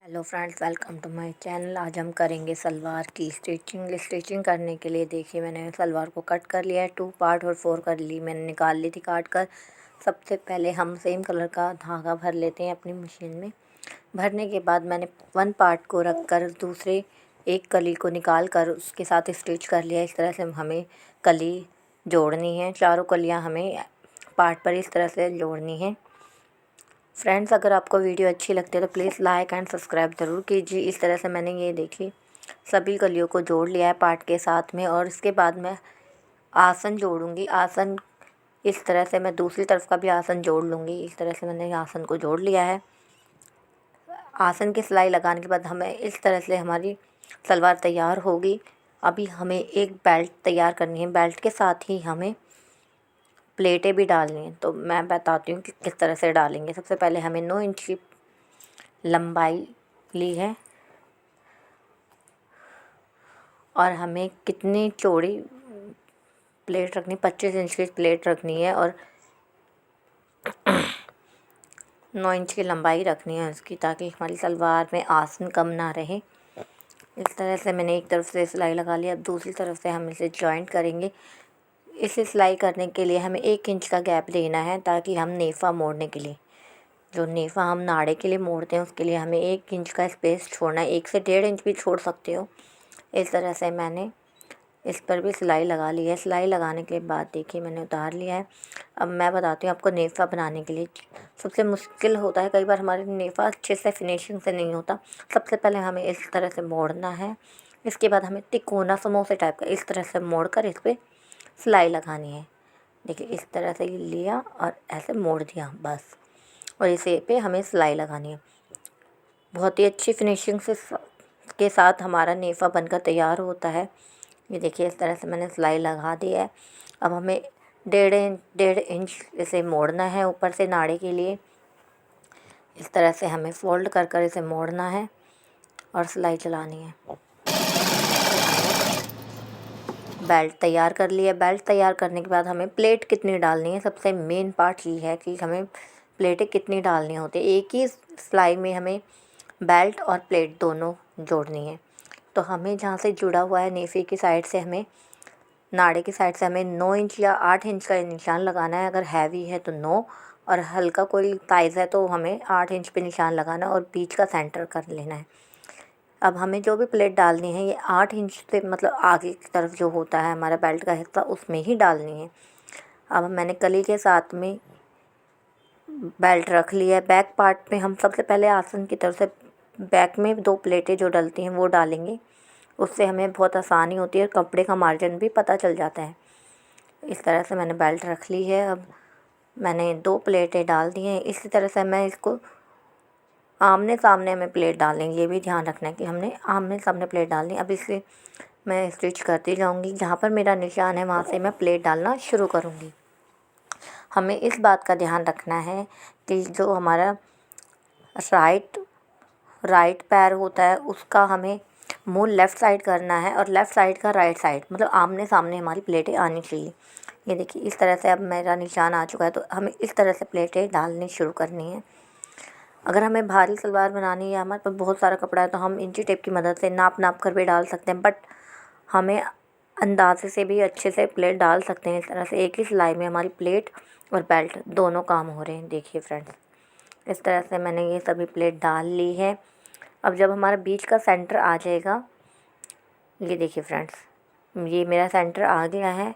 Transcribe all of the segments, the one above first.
Hello friends, welcome to my channel. आज हम करेंगे सलवार की स्टिचिंग करने के लिए देखिए मैंने सलवार को कट कर लिया है 2 पार्ट और 4 कर ली मैंने निकाल ली थी काट कर। सबसे पहले हम सेम कलर का धागा भर लेते हैं अपनी मशीन में। भरने के बाद मैंने 1 पार्ट को रख कर दूसरे एक कली को निकाल कर उसके साथ स्टिच कर लिया। इस तरह से हमें कली जोड़नी है, चारों कलियाँ हमें पार्ट पर इस तरह से जोड़नी है। फ्रेंड्स, अगर आपको वीडियो अच्छी लगती है तो प्लीज़ लाइक एंड सब्सक्राइब ज़रूर कीजिए। इस तरह से मैंने ये देखिए सभी कलियों को जोड़ लिया है पार्ट के साथ में। और इसके बाद मैं आसन जोड़ूंगी। आसन इस तरह से मैं दूसरी तरफ का भी आसन जोड़ लूँगी। इस तरह से मैंने आसन को जोड़ लिया है। आसन की सिलाई लगाने के बाद हमें इस तरह से हमारी सलवार तैयार होगी। अभी हमें एक बेल्ट तैयार करनी है। बेल्ट के साथ ही हमें प्लेटें भी डालनी हैं, तो मैं बताती हूँ कि किस तरह से डालेंगे। सबसे पहले हमें 9 इंच की लंबाई ली है और हमें कितनी चौड़ी प्लेट रखनी, 25 इंच की प्लेट रखनी है और 9 इंच की लंबाई रखनी है उसकी, ताकि हमारी सलवार में आसन कम ना रहे। इस तरह से मैंने एक तरफ से सिलाई लगा लिया। अब दूसरी तरफ से हम इसे जॉइंट करेंगे। इसे सिलाई करने के लिए हमें 1 इंच का गैप देना है, ताकि हम नेफ़ा मोड़ने के लिए, जो नेफ़ा हम नाड़े के लिए मोड़ते हैं, उसके लिए हमें 1 इंच का स्पेस छोड़ना है। 1 से 1.5 इंच भी छोड़ सकते हो। इस तरह से मैंने इस पर भी सिलाई लगा ली है। सिलाई लगाने के बाद देखिए मैंने उतार लिया है। अब मैं बताती हूँ आपको नेफ़ा बनाने के लिए सबसे मुश्किल होता है, कई बार हमारे नेफ़ा अच्छे से फिनिशिंग से नहीं होता। सबसे पहले हमें इस तरह से मोड़ना है। इसके बाद हमें तिकोना समोसे टाइप का इस तरह से मोड़ कर इस पर सिलाई लगानी है। देखिए इस तरह से लिया और ऐसे मोड़ दिया बस, और इसे पे हमें सिलाई लगानी है। बहुत ही अच्छी फिनिशिंग से के साथ हमारा नेफ़ा बनकर तैयार होता है। ये देखिए इस तरह से मैंने सिलाई लगा दी है। अब हमें 1.5 इंच इसे मोड़ना है ऊपर से नाड़े के लिए। इस तरह से हमें फ़ोल्ड कर कर इसे मोड़ना है और सिलाई चलानी है। बेल्ट तैयार कर लिया। बेल्ट तैयार करने के बाद हमें प्लेट कितनी डालनी है, सबसे मेन पार्ट ये है कि हमें प्लेटें कितनी डालनी होती है। एक ही सिलाई में हमें बेल्ट और प्लेट दोनों जोड़नी है। तो हमें जहाँ से जुड़ा हुआ है नेफ़े की साइड से, हमें नाड़े की साइड से हमें 9 इंच या 8 इंच का निशान लगाना है। अगर हैवी है तो 9, और हल्का कोई साइज़ है तो हमें 8 इंच पे निशान लगाना है और बीच का सेंटर कर लेना है। अब हमें जो भी प्लेट डालनी है ये 8 इंच से मतलब आगे की तरफ जो होता है हमारा बेल्ट का हिस्सा, उसमें ही डालनी है। अब मैंने कली के साथ में बेल्ट रख लिया है। बैक पार्ट में हम सबसे पहले आसन की तरफ से बैक में 2 प्लेटें जो डलती हैं वो डालेंगे। उससे हमें बहुत आसानी होती है और कपड़े का मार्जिन भी पता चल जाता है। इस तरह से मैंने बेल्ट रख ली है। अब मैंने 2 प्लेटें डाल दी हैं। इसी तरह से मैं इसको आमने सामने हमें प्लेट डालेंगे, ये भी ध्यान रखना है कि हमने आमने सामने प्लेट डालनी। अब इसे मैं स्टिच करती जाऊंगी। जहाँ पर मेरा निशान है वहाँ से मैं प्लेट डालना शुरू करूँगी। हमें इस बात का ध्यान रखना है कि जो हमारा राइट पैर होता है उसका हमें मुँह लेफ़्ट साइड करना है और लेफ़्ट साइड का राइट साइड, मतलब आमने सामने हमारी प्लेटें आनी चाहिए। ये देखिए इस तरह से अब मेरा निशान आ चुका है। तो हमें इस तरह से प्लेटें डालनी शुरू करनी है। अगर हमें भारी सलवार बनानी है या हमारे पास बहुत सारा कपड़ा है तो हम इंची टेप की मदद से नाप कर भी डाल सकते हैं, बट हमें अंदाजे से भी अच्छे से प्लेट डाल सकते हैं। इस तरह से एक ही सिलाई में हमारी प्लेट और बेल्ट दोनों काम हो रहे हैं। देखिए फ्रेंड्स, इस तरह से मैंने ये सभी प्लेट डाल ली है। अब जब हमारा बीच का सेंटर आ जाएगा, ये देखिए फ्रेंड्स, ये मेरा सेंटर आ गया है।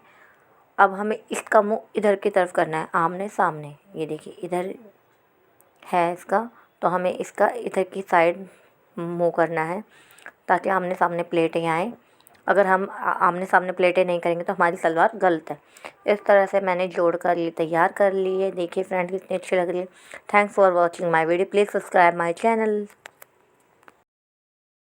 अब हमें इसका मुँह इधर की तरफ करना है, आमने सामने। ये देखिए इधर है इसका, तो हमें इसका इधर की साइड मुँह करना है ताकि आमने सामने प्लेटें आएँ। अगर हम आमने सामने प्लेटें नहीं करेंगे तो हमारी सलवार गलत है। इस तरह से मैंने जोड़ कर ये तैयार कर ली है। देखिए फ्रेंड्स कितनी अच्छी लग रही है। Thanks for watching my video. Please subscribe my channel.